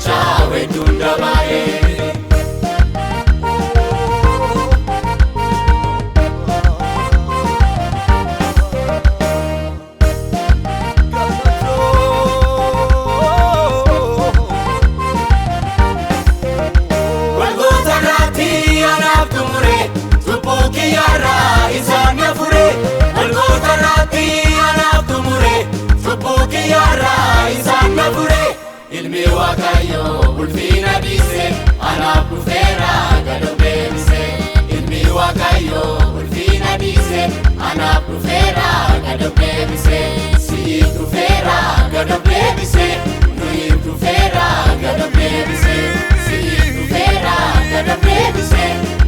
shawe dunda bae ilmi wakayo ulfina bise anaaf dhufeera gad of deebise ilmi wakayo ulfina bise anaaf dhufeera gad of deebise siif dhufeera gad of deebise nuyiif dhufeera gad of deebise siif dhufeera gad of deebise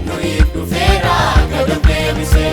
nuyiif dhufeera gad of deebise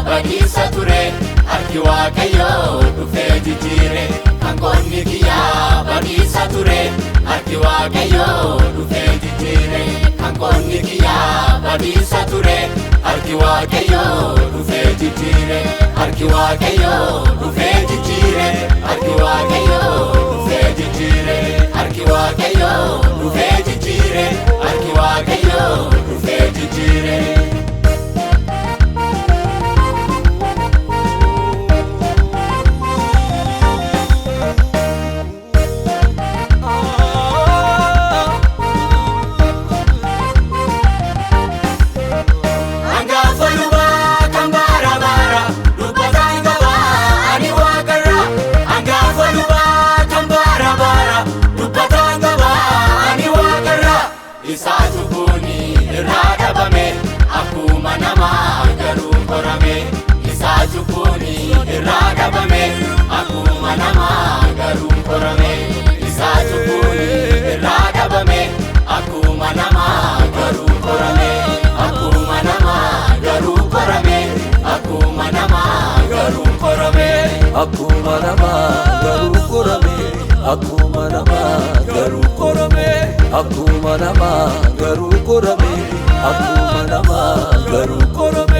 Bagisa ture harki waaqayyo dhufee jijjiire hanqoonni kiyyaa bagisa ture harki waaqayyo dhufee jijjiire hanqoonni kiyyaa bagisa ture harki waaqayyo dhufee jijjiire harki waaqayyo dhufee jijjiire harki waaqayyo dhufee jijjiire harki waaqayyo dhufee jijjiire harki waaqayyo dhufee jijjiire Isaatu kuni irraa dhabame akkuma namaa garuu qorame isaatu kuni irraa dhabame akkuma namaa garuu qorame isaatu kuni irraa dhabame akkuma namaa garuu qorame akkuma namaa garuu qorame akkuma namaa garuu qorame akkuma namaa garuu qorame akkuma namaa garuu qorame akkuma namaa garuu qorame akkuma namaa garuu qorame